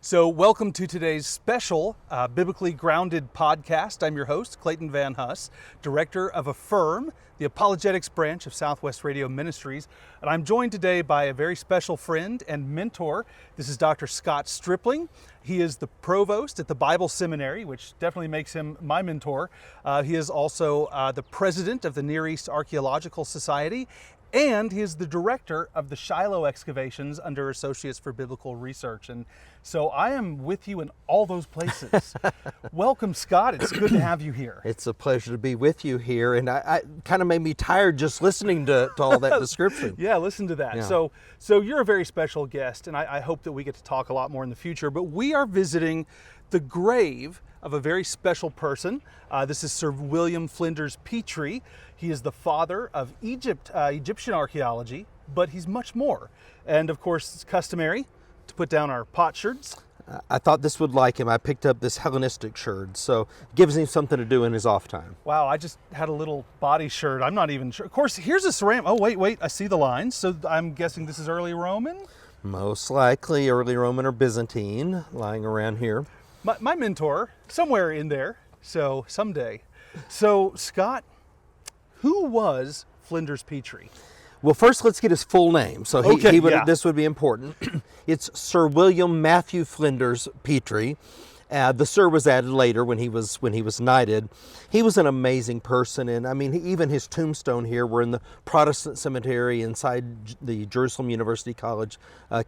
So welcome to today's special biblically grounded podcast. I'm your host, Clayton Van Huss, director of Affirm, the apologetics branch of Southwest Radio Ministries. And I'm joined today by a very special friend and mentor. This is Dr. Scott Stripling. He is the provost at the Bible Seminary, which definitely makes him my mentor. He is also the president of the Near East Archaeological Society, and he is the director of the Shiloh excavations under Associates for Biblical Research. And so I am with you in all those places. Welcome, Scott. It's good to have you here. It's a pleasure to be with you here. And I kind of made me tired just listening to all that description. Yeah, listen to that. Yeah. So you're a very special guest, and I hope that we get to talk a lot more in the future. But we are visiting the grave of a very special person. This is Sir William Flinders Petrie. He is the father of Egyptian archaeology, but he's much more. And of course, it's customary to put down our potsherds. I thought this would like him. I picked up this Hellenistic shirt, so it gives him something to do in his off time. Wow, I just had a little body shirt. I'm not even sure. Of course, here's a ceramic. Oh, wait, I see the lines. So I'm guessing this is early Roman? Most likely early Roman or Byzantine, lying around here. My mentor, somewhere in there, so someday. So, Scott, who was Flinders Petrie? Well, first let's get his full name. So this would be important. It's Sir William Matthew Flinders Petrie. The Sir was added later when he was knighted. He was an amazing person, and I mean, even his tombstone here, we're in the Protestant cemetery inside the Jerusalem University College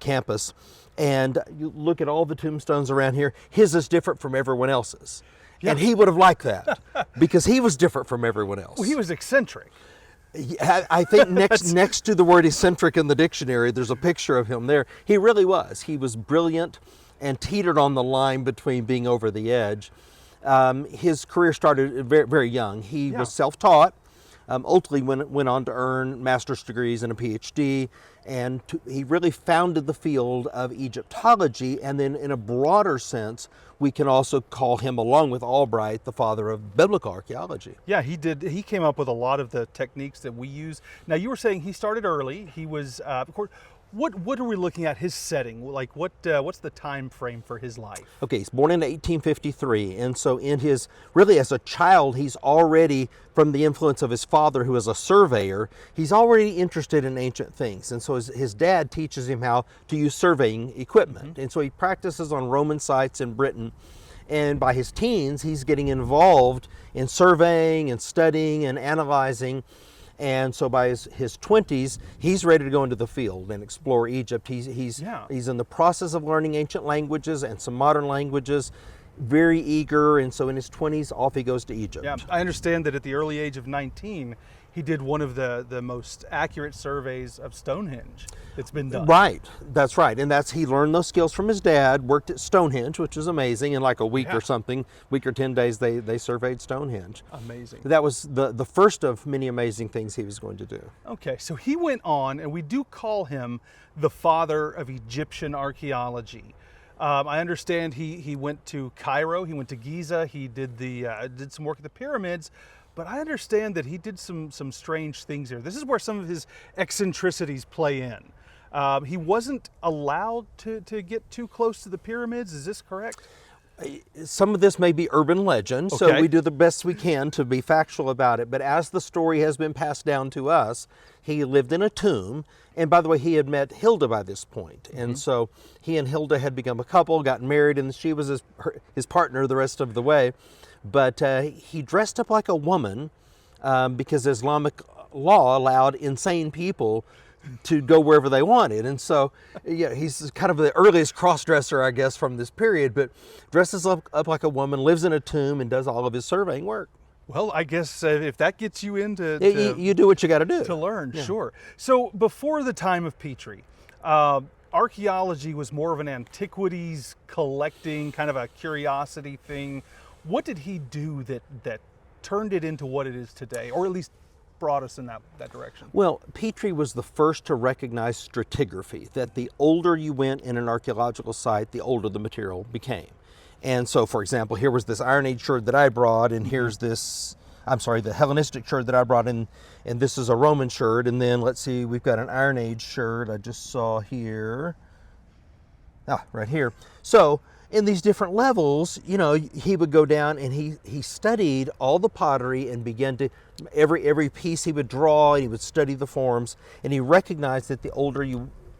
campus, and you look at all the tombstones around here, his is different from everyone else's. Yeah. And he would have liked that because he was different from everyone else. Well, he was eccentric. I think next to the word eccentric in the dictionary, there's a picture of him there. He really was. He was brilliant and teetered on the line between being over the edge. His career started very, very young. He was self-taught, ultimately went on to earn master's degrees and a PhD, and he really founded the field of Egyptology, and then in a broader sense, we can also call him, along with Albright, the father of biblical archaeology. Yeah, he did. He came up with a lot of the techniques that we use. Now, you were saying he started early. He was, of course, what are we looking at his setting? Like what's the time frame for his life? Okay, he's born in 1853, and so really as a child, he's already, from the influence of his father, who is a surveyor, he's already interested in ancient things. And so his dad teaches him how to use surveying equipment. Mm-hmm. And so he practices on Roman sites in Britain. And by his teens, he's getting involved in surveying and studying and analyzing. And so by his 20s, he's ready to go into the field and explore Egypt. He's in the process of learning ancient languages and some modern languages, very eager. And so in his 20s, off he goes to Egypt. Yeah, I understand that at the early age of 19, he did one of the most accurate surveys of Stonehenge that's been done. Right, that's right. And he learned those skills from his dad, worked at Stonehenge, which is amazing. In like a week or something, week or 10 days, they surveyed Stonehenge. Amazing. That was the first of many amazing things he was going to do. Okay, so he went on, and we do call him the father of Egyptian archaeology. I understand he went to Cairo, he went to Giza, he did some work at the pyramids. But I understand that he did some strange things here. This is where some of his eccentricities play in. He wasn't allowed to get too close to the pyramids. Is this correct? Some of this may be urban legend, so we do the best we can to be factual about it. But as the story has been passed down to us, he lived in a tomb. And by the way, he had met Hilda by this point. Mm-hmm. And so he and Hilda had become a couple, got married, and she was his partner the rest of the way. But he dressed up like a woman because Islamic law allowed insane people to go wherever they wanted. And so he's kind of the earliest cross-dresser, I guess, from this period, but dresses up like a woman, lives in a tomb, and does all of his surveying work. Well, I guess if that gets you into... You do what you got to do. To learn, sure. So before the time of Petrie, archaeology was more of an antiquities collecting, kind of a curiosity thing. What did he do that turned it into what it is today, or at least brought us in that direction? Well, Petrie was the first to recognize stratigraphy, that the older you went in an archaeological site, the older the material became. And so, for example, here was this Iron Age sherd that I brought, and here's the Hellenistic sherd that I brought in, and this is a Roman sherd, and then let's see, we've got an Iron Age sherd I just saw here. Right here. So in these different levels, you know, he would go down and he studied all the pottery and began to, every piece he would draw, and he would study the forms, and he recognized that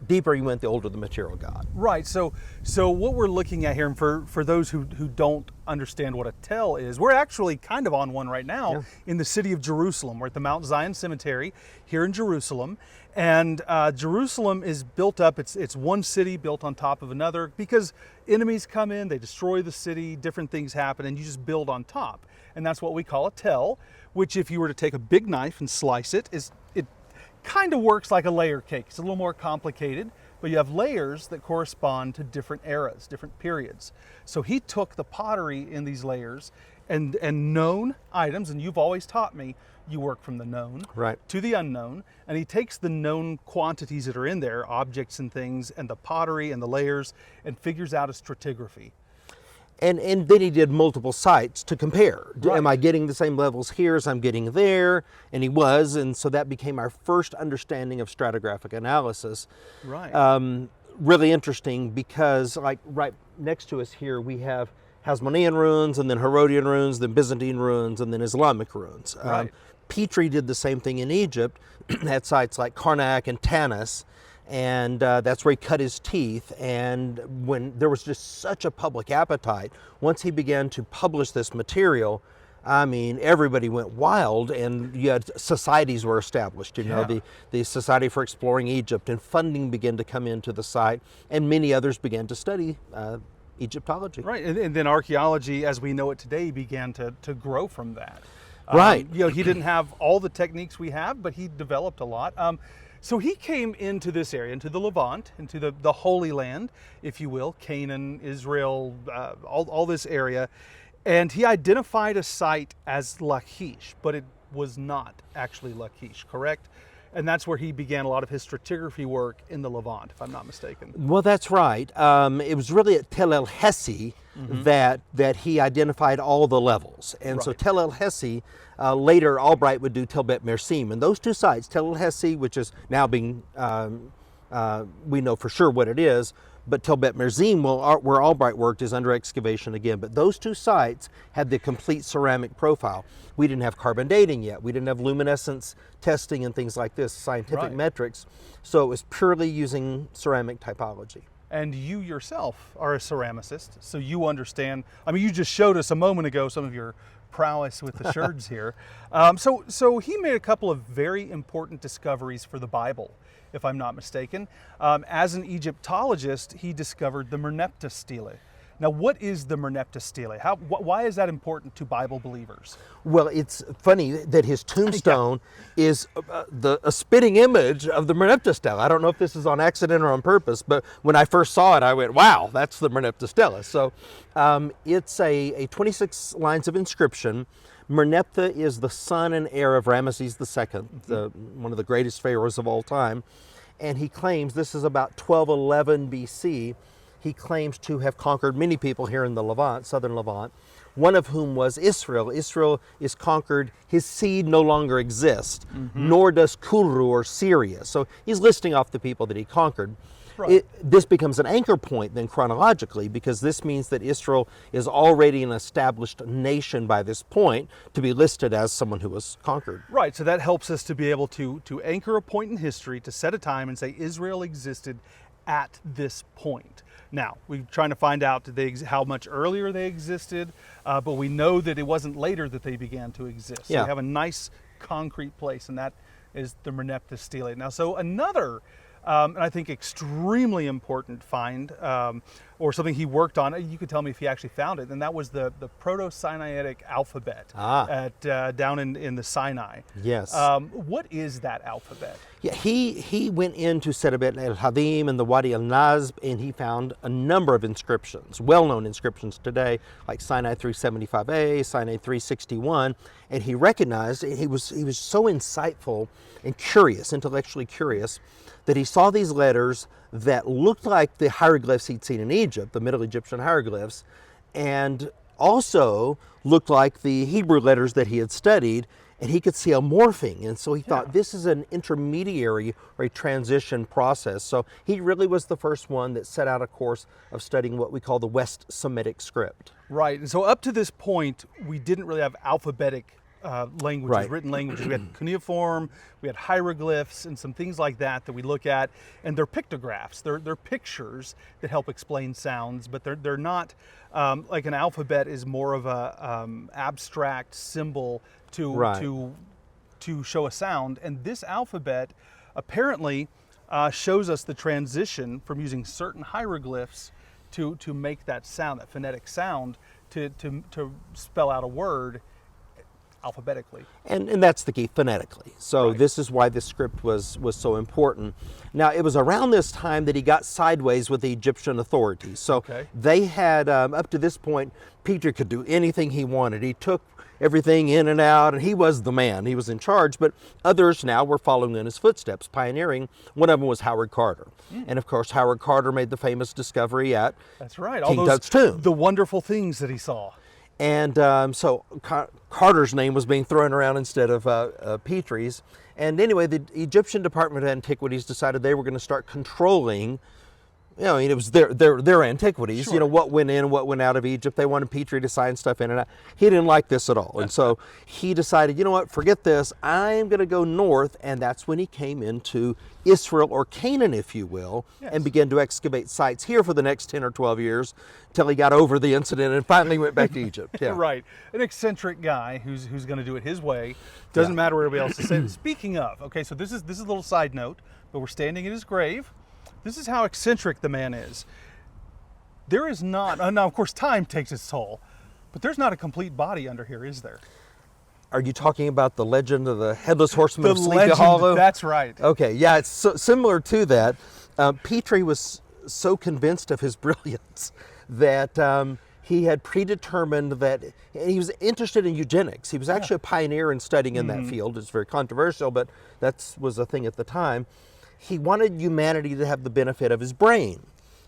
deeper you went, the older the material got. Right. So what we're looking at here, and for those who don't understand what a tell is, we're actually kind of on one right now in the city of Jerusalem. We're at the Mount Zion Cemetery here in Jerusalem, and Jerusalem is built up. It's one city built on top of another because enemies come in, they destroy the city, different things happen, and you just build on top. And that's what we call a tell, which if you were to take a big knife and slice it, it kind of works like a layer cake. It's a little more complicated, but you have layers that correspond to different eras, different periods. So he took the pottery in these layers and known items, and you've always taught me you work from the known to the unknown, and he takes the known quantities that are in there, objects and things, and the pottery and the layers, and figures out a stratigraphy. And then he did multiple sites to compare. Right. Am I getting the same levels here as I'm getting there? And he was, and so that became our first understanding of stratigraphic analysis. Right. Really interesting because, like, right next to us here, we have Hasmonean ruins, and then Herodian ruins, then Byzantine ruins, and then Islamic ruins. Right. Petrie did the same thing in Egypt at sites like Karnak and Tanis, and that's where he cut his teeth. And when there was just such a public appetite, once he began to publish this material, I mean, everybody went wild, and you had societies were established, you know, the Society for Exploring Egypt, and funding began to come into the site, and many others began to study Egyptology. Right, and then archaeology, as we know it today, began to grow from that. Right. You know, he didn't have all the techniques we have, but he developed a lot. So he came into this area, into the Levant, into the Holy Land, if you will, Canaan, Israel, all this area, and he identified a site as Lachish, but it was not actually Lachish, correct? And that's where he began a lot of his stratigraphy work in the Levant, if I'm not mistaken. Well, that's right. It was really at Tel El Hessi that he identified all the levels. And so Tel El Hessi, later Albright would do Tel Bet Mersim. And those two sites, Tel El Hessi, which is now being, we know for sure what it is, but Tel Bet Merzim, where Albright worked, is under excavation again. But those two sites had the complete ceramic profile. We didn't have carbon dating yet. We didn't have luminescence testing and things like this, scientific metrics. So it was purely using ceramic typology. And you yourself are a ceramicist, so you understand. I mean, you just showed us a moment ago some of your prowess with the sherds here. So he made a couple of very important discoveries for the Bible, if I'm not mistaken. As an Egyptologist, he discovered the Merneptah stele. Now, what is the Merneptah stele? Why is that important to Bible believers? Well, it's funny that his tombstone is a spitting image of the Merneptah stele. I don't know if this is on accident or on purpose, but when I first saw it, I went, wow, that's the Merneptah stele. So it's a 26 lines of inscription. Merneptah is the son and heir of Ramesses II, one of the greatest pharaohs of all time. And he claims, this is about 1211 BC, he claims to have conquered many people here in the Levant, southern Levant, one of whom was Israel. Israel is conquered, his seed no longer exists, nor does Kuru or Syria. So he's listing off the people that he conquered. Right. This becomes an anchor point then chronologically, because this means that Israel is already an established nation by this point to be listed as someone who was conquered. Right, so that helps us to be able to anchor a point in history, to set a time and say Israel existed at this point. Now, we're trying to find out how much earlier they existed, but we know that it wasn't later that they began to exist. So we have a nice concrete place, and that is the Merneptah stele. Now, so another, and I think extremely important find, or something he worked on, you could tell me if he actually found it, and that was the Proto-Sinaitic alphabet down in the Sinai. Yes. What is that alphabet? Yeah, he went into Serebet el-Hadim and the Wadi al-Nazb, and he found a number of inscriptions, well-known inscriptions today, like Sinai 375a, Sinai 361, and he recognized, he was so insightful and curious, intellectually curious, that he saw these letters that looked like the hieroglyphs he'd seen in Egypt, the Middle Egyptian hieroglyphs, and also looked like the Hebrew letters that he had studied. and he could see a morphing. And so he thought this is an intermediary or a transition process. So he really was the first one that set out a course of studying what we call the West Semitic script. Right. And so up to this point, we didn't really have alphabetic languages, Right. written languages. We had cuneiform, we had hieroglyphs, and some things like that we look at, and they're pictographs. They're pictures that help explain sounds, but they're not like an alphabet is more of a abstract symbol to show a sound. And this alphabet apparently shows us the transition from using certain hieroglyphs to make that sound, that phonetic sound, to spell out a word alphabetically. And that's the key, phonetically. So this is why this script was so important. Now, it was around this time that he got sideways with the Egyptian authorities. So they had, up to this point, Petrie could do anything he wanted. He took everything in and out, and he was the man. He was in charge, but others now were following in his footsteps, pioneering. One of them was Howard Carter. And of course, Howard Carter made the famous discovery at King Tut's tomb. The wonderful things that he saw. And so Carter's name was being thrown around instead of Petrie's. And anyway, the Egyptian Department of Antiquities decided they were going to start controlling, it was their antiquities, what went in and what went out of Egypt. They wanted Petrie to sign stuff in and out. He didn't like this at all. And so he decided, forget this, I'm going to go north. And that's when he came into Israel, or Canaan, if you will, and began to excavate sites here for the next 10 or 12 years till he got over the incident and finally went back to Egypt. Right. An eccentric guy who's going to do it his way. Doesn't matter what everybody else is saying. Speaking of, so this is a little side note, but we're standing at his grave. This is how eccentric the man is. There is not, now of course time takes its toll, but there's not a complete body under here, is there? Are you talking about the legend of the Headless Horseman of Sleepy Hollow? That's right. Okay, yeah, it's similar to that. Petrie was so convinced of his brilliance that he had predetermined that he was interested in eugenics. He was actually a pioneer in studying in that field. It's very controversial, but that was a thing at the time. He wanted humanity to have the benefit of his brain.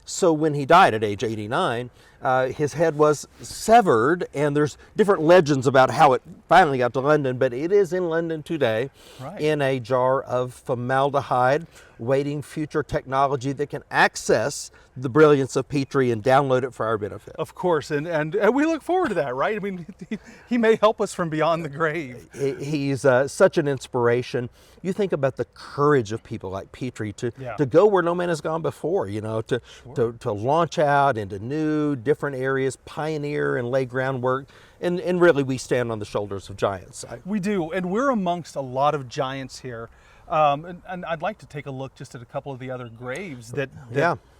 So when he died at age 89, his head was severed, and there's different legends about how it finally got to London, but it is in London today in a jar of formaldehyde, waiting future technology that can access the brilliance of Petrie and download it for our benefit. Of course, and we look forward to that, right? I mean, he may help us from beyond the grave. He's such an inspiration. You think about the courage of people like Petrie to go where no man has gone before, to launch out into new, different areas, pioneer and lay groundwork. And really, we stand on the shoulders of giants. We do, and we're amongst a lot of giants here. And I'd like to take a look just at a couple of the other graves that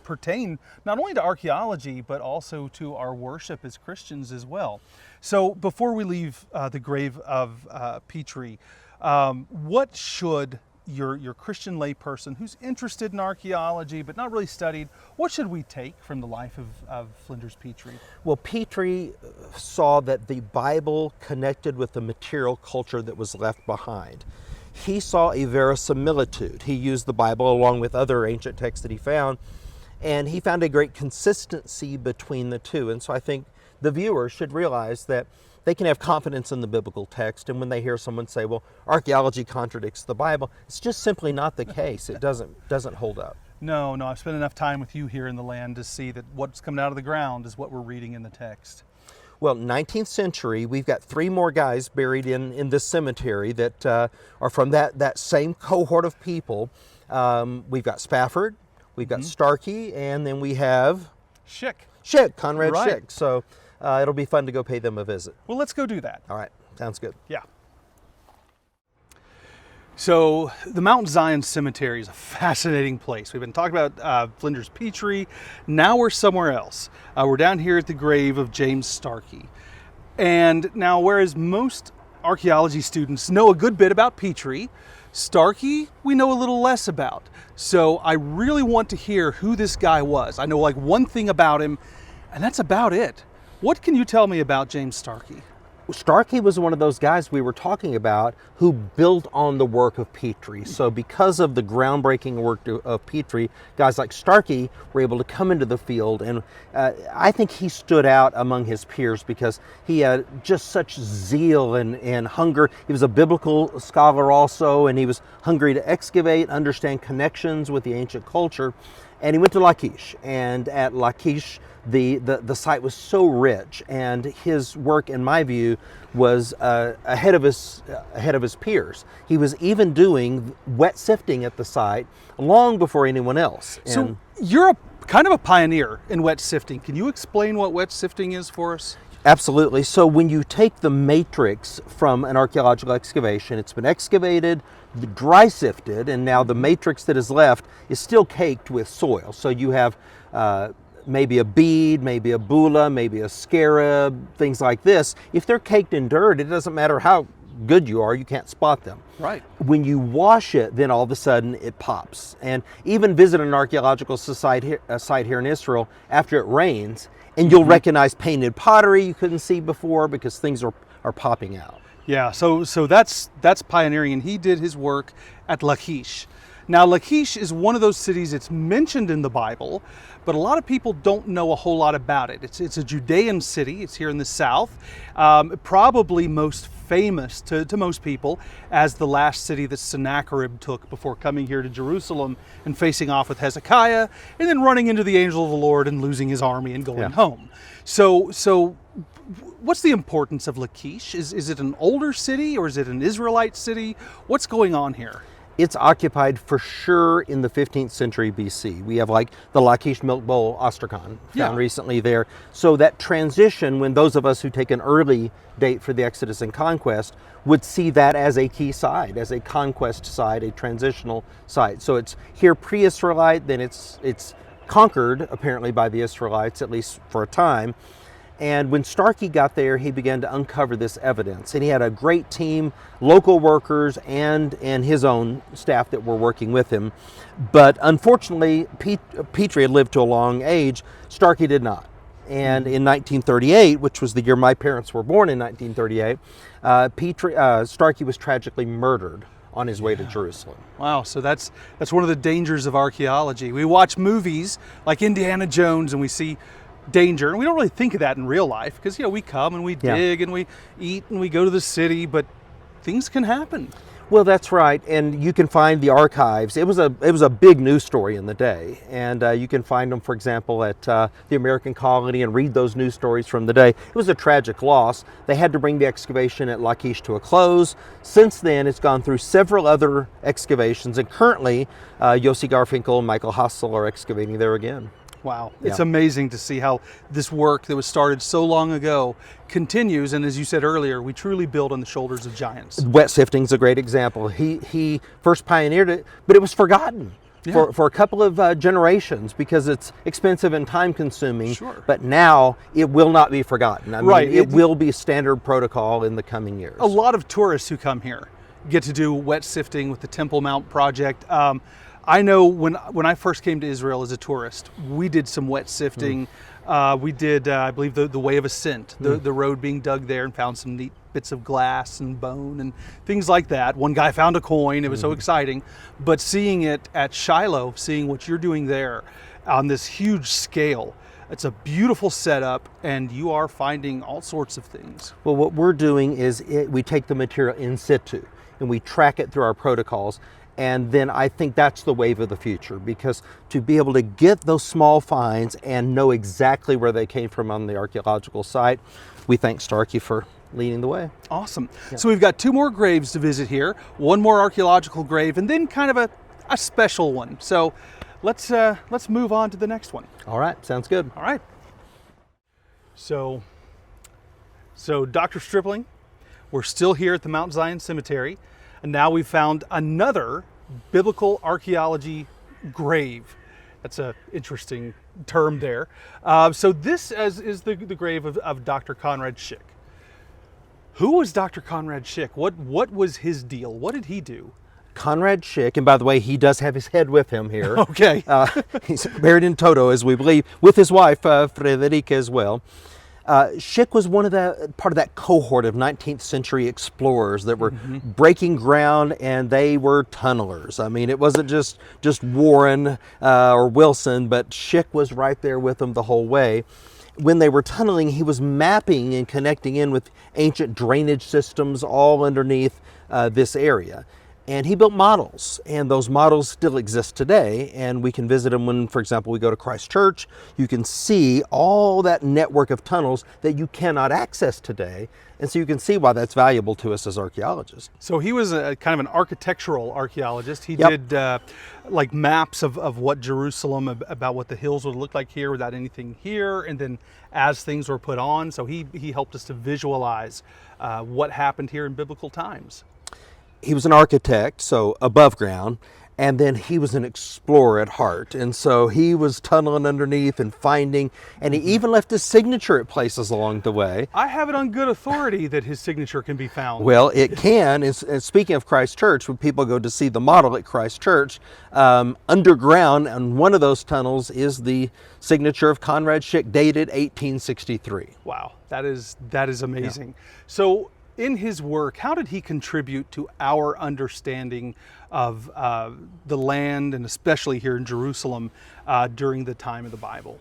pertain not only to archaeology, but also to our worship as Christians as well. So before we leave the grave of Petrie, what should your Christian layperson who's interested in archaeology but not really studied, what should we take from the life of Flinders Petrie? Well, Petrie saw that the Bible connected with the material culture that was left behind. He saw a verisimilitude. He used the Bible along with other ancient texts that he found, and he found a great consistency between the two. And so I think the viewer should realize that they can have confidence in the biblical text, and when they hear someone say, well, archaeology contradicts the Bible, it's just simply not the case. It doesn't hold up. No, I've spent enough time with you here in the land to see that what's coming out of the ground is what we're reading in the text. Well, 19th century, we've got 3 more guys buried in this cemetery that are from that same cohort of people. We've got Spafford, we've got Starkey, and then we have Schick, Conrad Schick. So it'll be fun to go pay them a visit. Well, let's go do that. All right, sounds good. Yeah. So the Mount Zion Cemetery is a fascinating place. We've been talking about Flinders Petrie. Now we're somewhere else. We're down here at the grave of James Starkey. And now, whereas most archaeology students know a good bit about Petrie, Starkey we know a little less about. So I really want to hear who this guy was. I know like one thing about him, and that's about it. What can you tell me about James Starkey? Starkey was one of those guys we were talking about who built on the work of Petrie. So because of the groundbreaking work of Petrie, guys like Starkey were able to come into the field, and I think he stood out among his peers because he had just such zeal and hunger. He was a biblical scholar also, and he was hungry to excavate, understand connections with the ancient culture. And he went to Lachish, and at Lachish, the site was so rich, and his work, in my view, was ahead of his peers. He was even doing wet sifting at the site long before anyone else. So you're kind of a pioneer in wet sifting. Can you explain what wet sifting is for us? Absolutely. So when you take the matrix from an archaeological excavation, it's been excavated, dry sifted, and now the matrix that is left is still caked with soil. So you have maybe a bead, maybe a bulla, maybe a scarab, things like this. If they're caked in dirt, it doesn't matter how good you are, you can't spot them. Right. When you wash it, then all of a sudden it pops. And even visit an archaeological site here in Israel after it rains, and you'll recognize painted pottery you couldn't see before because things are popping out. Yeah, so that's pioneering, and he did his work at Lachish. Now, Lachish is one of those cities that's mentioned in the Bible, but a lot of people don't know a whole lot about it. It's a Judean city. It's here in the south, probably most famous to most people as the last city that Sennacherib took before coming here to Jerusalem and facing off with Hezekiah, and then running into the angel of the Lord and losing his army and going home. So what's the importance of Lachish? Is it an older city, or is it an Israelite city? What's going on here? It's occupied for sure in the 15th century BC. We have like the Lachish Milk Bowl Ostrakhan found recently there. So that transition, when those of us who take an early date for the Exodus and Conquest would see that as a key site, as a conquest site, a transitional site. So it's here pre-Israelite, then it's conquered apparently by the Israelites, at least for a time. And when Starkey got there, he began to uncover this evidence. And he had a great team, local workers and his own staff that were working with him. But unfortunately, Petrie had lived to a long age. Starkey did not. And in 1938, which was the year my parents were born in 1938, Starkey was tragically murdered on his way to Jerusalem. Wow, so that's one of the dangers of archaeology. We watch movies like Indiana Jones and we see danger, and we don't really think of that in real life because we come and we dig and we eat and we go to the city, but things can happen. Well, that's right, and you can find the archives. It was a big news story in the day, and you can find them, for example, at the American Colony and read those news stories from the day. It was a tragic loss. They had to bring the excavation at Lachish to a close. Since then, it's gone through several other excavations, and currently Yossi Garfinkel and Michael Hassel are excavating there again. Wow, it's amazing to see how this work that was started so long ago continues, and as you said earlier, we truly build on the shoulders of giants. Wet sifting's a great example. He first pioneered it, but it was forgotten for a couple of generations because it's expensive and time consuming. Sure. But now it will not be forgotten. I mean, it will be standard protocol in the coming years. A lot of tourists who come here get to do wet sifting with the Temple Mount project. I know when I first came to Israel as a tourist, we did some wet sifting. We did, I believe, the Way of Ascent, the road being dug there, and found some neat bits of glass and bone and things like that. One guy found a coin. It was so exciting. But seeing it at Shiloh, seeing what you're doing there on this huge scale, it's a beautiful setup, and you are finding all sorts of things. Well, what we're doing is we take the material in situ, and we track it through our protocols. And then I think that's the wave of the future, because to be able to get those small finds and know exactly where they came from on the archaeological site, we thank Starkey for leading the way. Awesome. Yeah. So we've got 2 more graves to visit here, 1 more archaeological grave, and then kind of a special one. So let's move on to the next one. All right, sounds good. All right. So Dr. Stripling, we're still here at the Mount Zion Cemetery. And now we've found another biblical archaeology grave. That's an interesting term there. So this is the grave of Dr. Conrad Schick. Who was Dr. Conrad Schick? What was his deal? What did he do? Conrad Schick, and by the way, he does have his head with him here. Okay. He's buried in toto, as we believe, with his wife, Frederica, as well. Schick was part of that cohort of 19th century explorers that were breaking ground, and they were tunnelers. I mean, it wasn't just Warren or Wilson, but Schick was right there with them the whole way. When they were tunneling, he was mapping and connecting in with ancient drainage systems all underneath this area. And he built models, and those models still exist today, and we can visit them when, for example, we go to Christ Church. You can see all that network of tunnels that you cannot access today, and so you can see why that's valuable to us as archaeologists. So he was a kind of an architectural archaeologist. He did like maps of what Jerusalem, about what the hills would look like here without anything here, and then as things were put on. So he helped us to visualize what happened here in biblical times. He was an architect, so above ground, and then he was an explorer at heart. And so he was tunneling underneath and finding, and he even left his signature at places along the way. I have it on good authority that his signature can be found. Well, it can. And speaking of Christ Church, when people go to see the model at Christ Church, underground, and one of those tunnels is the signature of Conrad Schick, dated 1863. Wow, that is amazing. Yeah. So, in his work, how did he contribute to our understanding of the land, and especially here in Jerusalem during the time of the Bible?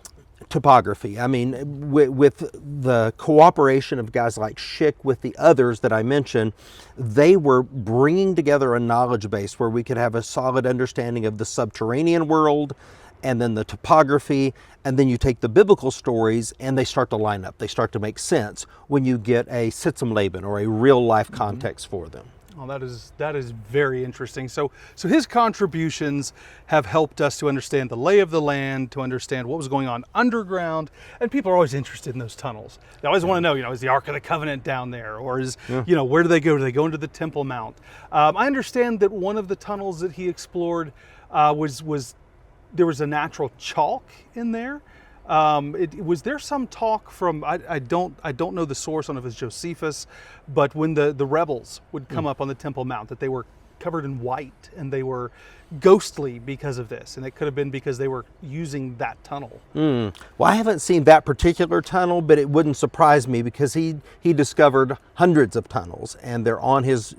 Topography. I mean, with the cooperation of guys like Schick with the others that I mentioned, they were bringing together a knowledge base where we could have a solid understanding of the subterranean world, and then the topography, and then you take the biblical stories and they start to line up. They start to make sense when you get a Sitzumleben or a real life context for them. Well, that is very interesting. So his contributions have helped us to understand the lay of the land, to understand what was going on underground, and people are always interested in those tunnels. They always want to know, is the Ark of the Covenant down there, or is, where do they go? Do they go into the Temple Mount? I understand that one of the tunnels that he explored was there was a natural chalk in there. Was there some talk from, I don't know the source on if it's Josephus, but when the rebels would come up on the Temple Mount, that they were covered in white and they were ghostly because of this, and it could have been because they were using that tunnel. Well, I haven't seen that particular tunnel, but it wouldn't surprise me because he discovered hundreds of tunnels, and they're on his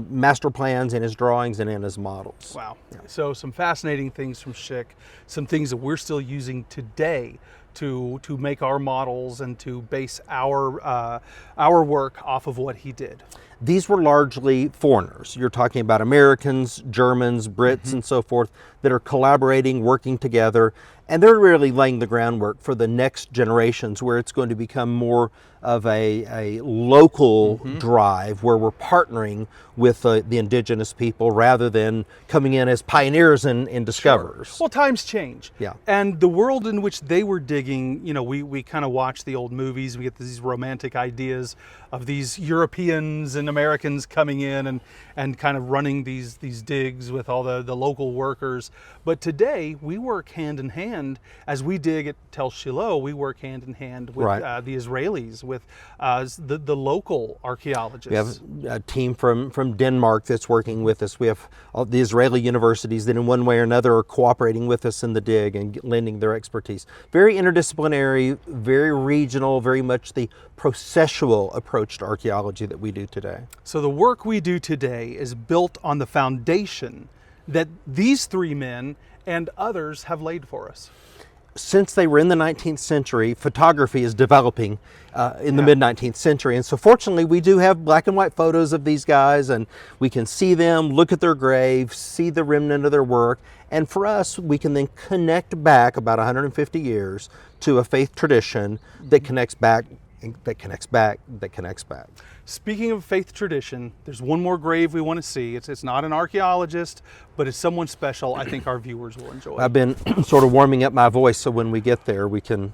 master plans and his drawings and in his models. Wow. Yeah. So some fascinating things from Schick, some things that we're still using today to make our models and to base our work off of what he did. These were largely foreigners. You're talking about Americans, Germans, Brits, and so forth that are collaborating, working together, and they're really laying the groundwork for the next generations, where it's going to become more of a local drive, where we're partnering with the indigenous people rather than coming in as pioneers and discoverers. Sure. Well, times change. Yeah. And the world in which they were digging, we kind of watch the old movies, we get these romantic ideas of these Europeans and Americans coming in and kind of running these digs with all the local workers. But today we work hand in hand. As we dig at Tel Shiloh, we work hand in hand with the Israelis, with the local archaeologists. We have a team from Denmark that's working with us. We have all the Israeli universities that in one way or another are cooperating with us in the dig and lending their expertise. Very interdisciplinary, very regional, very much the processual approach to archaeology that we do today. So the work we do today is built on the foundation that these three men and others have laid for us. Since they were in the 19th century, photography is developing in the mid-19th century. And so fortunately, we do have black and white photos of these guys, and we can see them, look at their graves, see the remnant of their work. And for us, we can then connect back about 150 years to a faith tradition that connects back, that connects back, that connects back. Speaking of faith tradition, there's one more grave we want to see. It's not an archaeologist, but it's someone special I think our viewers will enjoy. I've been sort of warming up my voice so when we get there we can...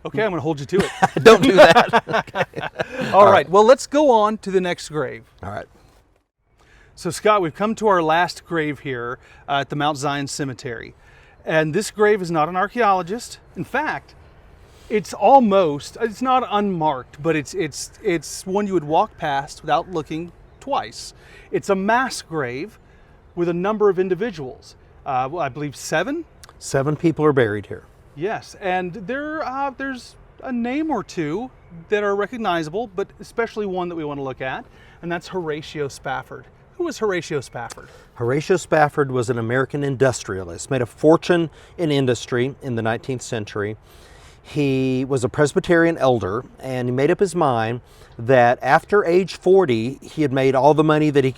Okay, I'm going to hold you to it. Don't do that. Okay. All right, well, let's go on to the next grave. All right. So Scott, we've come to our last grave here at the Mount Zion Cemetery. And this grave is not an archaeologist. In fact, it's not unmarked, but it's one you would walk past without looking twice. It's a mass grave with a number of individuals. I believe 7? 7 people are buried here. Yes, and there's a name or two that are recognizable, but especially one that we want to look at, and that's Horatio Spafford. Who was Horatio Spafford? Horatio Spafford was an American industrialist, made a fortune in industry in the 19th century. He was a Presbyterian elder, and he made up his mind that after age 40, he had made all the money that he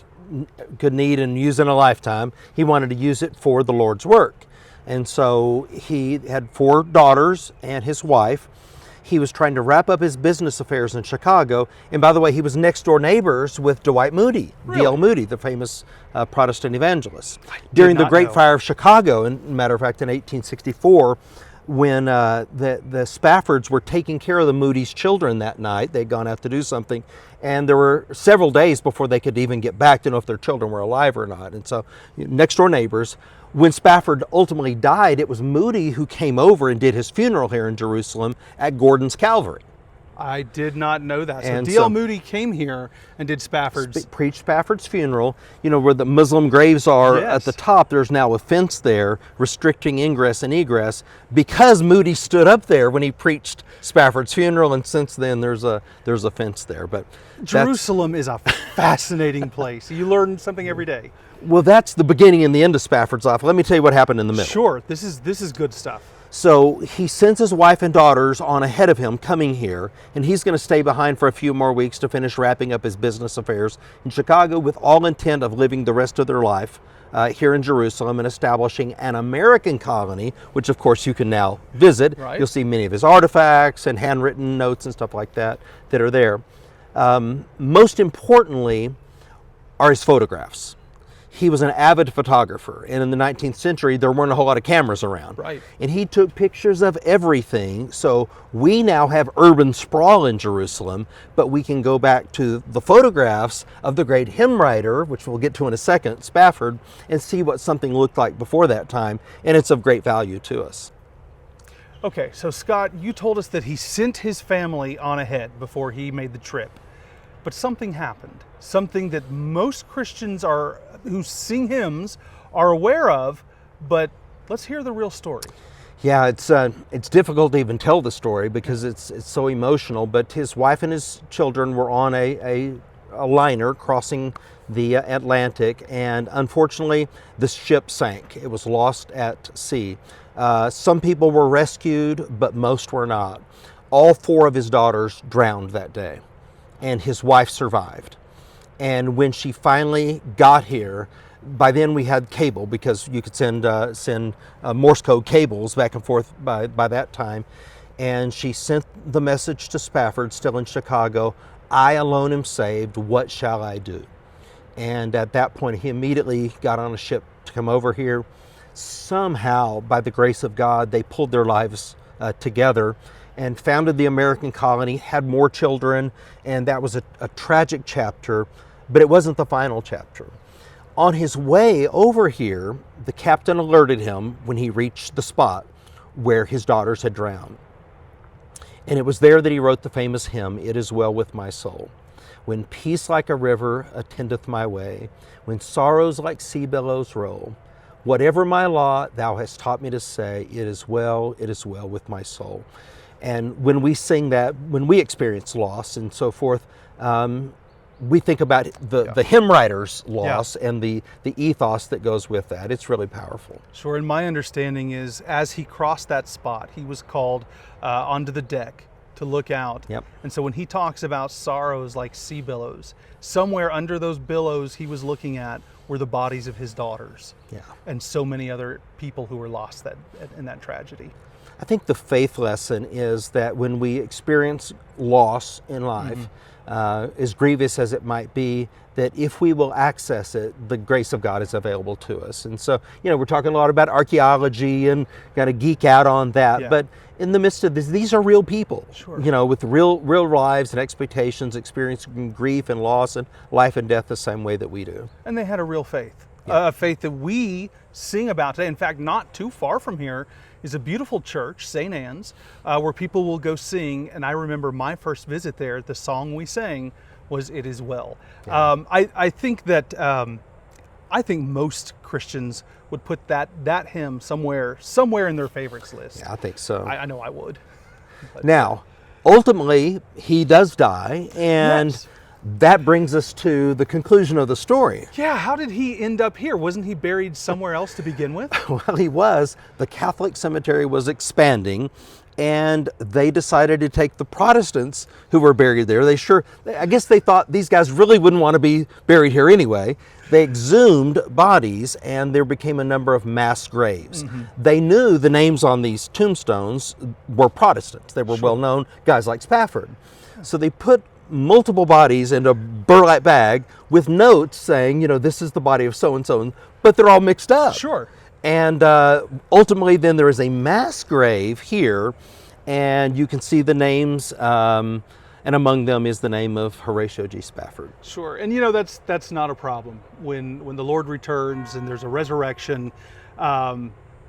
could need and use in a lifetime. He wanted to use it for the Lord's work. And so he had 4 daughters and his wife. He was trying to wrap up his business affairs in Chicago. And by the way, he was next door neighbors with Dwight Moody, Really? D.L. Moody, the famous Protestant evangelist. During the not Great know. Fire of Chicago, and matter of fact, in 1864, when the Spaffords were taking care of the Moody's children that night, they'd gone out to do something, and there were several days before they could even get back to know if their children were alive or not. And so, next door neighbors. When Spafford ultimately died, it was Moody who came over and did his funeral here in Jerusalem at Gordon's Calvary. I did not know that. So And D.L. so- Moody came here and did Spafford's. Preached Spafford's funeral. You know, where the Muslim graves are Yes. at the top, there's now a fence there restricting ingress and egress because Moody stood up there when he preached Spafford's funeral, and since then there's a fence there. But Jerusalem is a fascinating place. You learn something every day. well, that's the beginning and the end of Spafford's life. Let me tell you what happened in the middle. Sure, this is good stuff. So he sends his wife and daughters on ahead of him coming here, and he's going to stay behind for a few more weeks to finish wrapping up his business affairs in Chicago with all intent of living the rest of their life here in Jerusalem and establishing an American colony, which of course you can now visit. Right. You'll see many of his artifacts and handwritten notes and stuff like that that are there. Most importantly are his photographs. He was an avid photographer, and in the 19th century, there weren't a whole lot of cameras around. Right. And he took pictures of everything, so we now have urban sprawl in Jerusalem, but we can go back to the photographs of the great hymn writer, which we'll get to in a second, Spafford, and see what something looked like before that time, and it's of great value to us. Okay, so Scott, you told us that he sent his family on ahead before he made the trip. But something happened. Something that most Christians who sing hymns are aware of, but let's hear the real story. Yeah, it's difficult to even tell the story because it's so emotional, but his wife and his children were on a liner crossing the Atlantic, and unfortunately the ship sank. It was lost at sea. Some people were rescued, but most were not. All 4 of his daughters drowned that day, and his wife survived. And when she finally got here, by then we had cable because you could send Morse code cables back and forth by that time. And she sent the message to Spafford, still in Chicago, "I alone am saved, what shall I do?" And at that point, he immediately got on a ship to come over here. Somehow, by the grace of God, they pulled their lives together and founded the American colony, had more children, and that was a tragic chapter, but it wasn't the final chapter. On his way over here, the captain alerted him when he reached the spot where his daughters had drowned. And it was there that he wrote the famous hymn, "It is well with my soul. When peace like a river attendeth my way, when sorrows like sea billows roll, whatever my lot, thou hast taught me to say, it is well with my soul." And when we sing that, when we experience loss and so forth, we think about the hymn writer's loss and the ethos that goes with that. It's really powerful. Sure, and my understanding is as he crossed that spot, he was called onto the deck to look out. Yep. And so when he talks about sorrows like sea billows, somewhere under those billows he was looking at were the bodies of his daughters. Yeah. And so many other people who were lost in that tragedy. I think the faith lesson is that when we experience loss in life, as grievous as it might be, that if we will access it, the grace of God is available to us. And so, we're talking a lot about archaeology and kind of geek out on that, but in the midst of this, these are real people, with real lives and expectations, experiencing grief and loss and life and death the same way that we do. And they had a real faith, a faith that we sing about today. In fact, not too far from here is a beautiful church, St. Anne's, where people will go sing. And I remember my first visit there, the song we sang was "It Is Well." Yeah. I think that I think most Christians would put that hymn somewhere in their favorites list. Yeah, I think so. I know I would. But, Now, ultimately, he does die, and Yes. that brings us to the conclusion of the story. Yeah, how did he end up here? Wasn't he buried somewhere else to begin with? Well, he was. The Catholic cemetery was expanding, and they decided to take the Protestants who were buried there. I guess they thought these guys really wouldn't want to be buried here anyway. They exhumed bodies, and there became a number of mass graves. They knew the names on these tombstones were Protestants. They were well known, guys like Spafford. So they put multiple bodies in a burlap bag with notes saying, this is the body of so-and-so, but they're all mixed up. Sure. And ultimately, then there is a mass grave here, and you can see the names, and among them is the name of Horatio G. Spafford. Sure, and that's not a problem. When the Lord returns and there's a resurrection,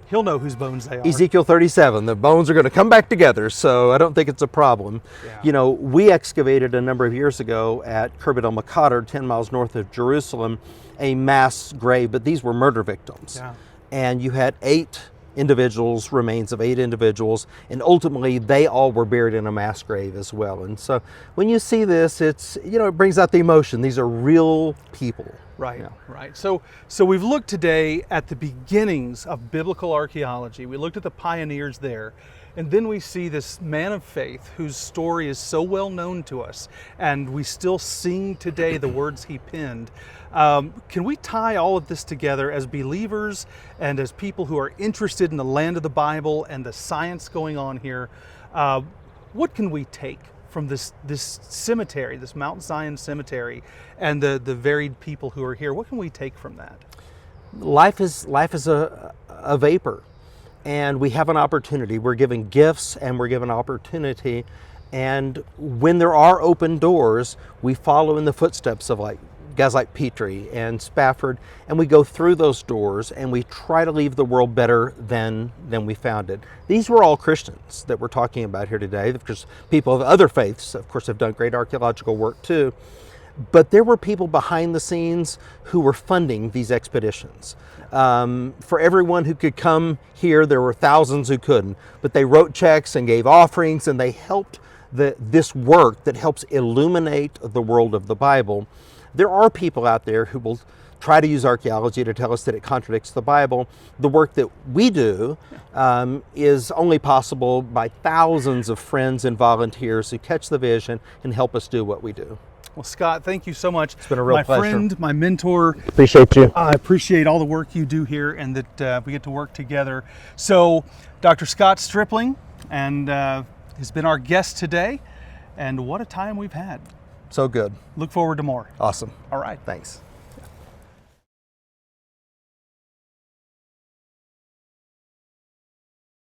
He'll know whose bones they are. Ezekiel 37, the bones are going to come back together, so I don't think it's a problem. Yeah. We excavated a number of years ago at Khirbet el-Maqadir, 10 miles north of Jerusalem, a mass grave, but these were murder victims. Yeah. And you had 8 individuals, remains of 8 individuals, and ultimately they all were buried in a mass grave as well. And so when you see this, it brings out the emotion. These are real people. Right, Yeah. right. So we've looked today at the beginnings of biblical archaeology. We looked at the pioneers there, and then we see this man of faith whose story is so well known to us, and we still sing today the words he penned. Can we tie all of this together as believers and as people who are interested in the land of the Bible and the science going on here? What can we take from this cemetery, this Mount Zion cemetery, and the varied people who are here? What can we take from that? Life is a vapor, and we have an opportunity. We're given gifts and we're given opportunity, and when there are open doors, we follow in the footsteps of guys like Petrie and Spafford, and we go through those doors and we try to leave the world better than we found it. These were all Christians that we're talking about here today. Because people of other faiths, of course, have done great archaeological work too. But there were people behind the scenes who were funding these expeditions. For everyone who could come here, there were thousands who couldn't. But they wrote checks and gave offerings, and they helped this work that helps illuminate the world of the Bible. There are people out there who will try to use archaeology to tell us that it contradicts the Bible. The work that we do is only possible by thousands of friends and volunteers who catch the vision and help us do what we do. Well, Scott, thank you so much. It's been a real pleasure. My friend, my mentor. Appreciate you. I appreciate all the work you do here, and that we get to work together. So, Dr. Scott Stripling, and has been our guest today, and what a time we've had. So good. Look forward to more. Awesome. All right. Thanks.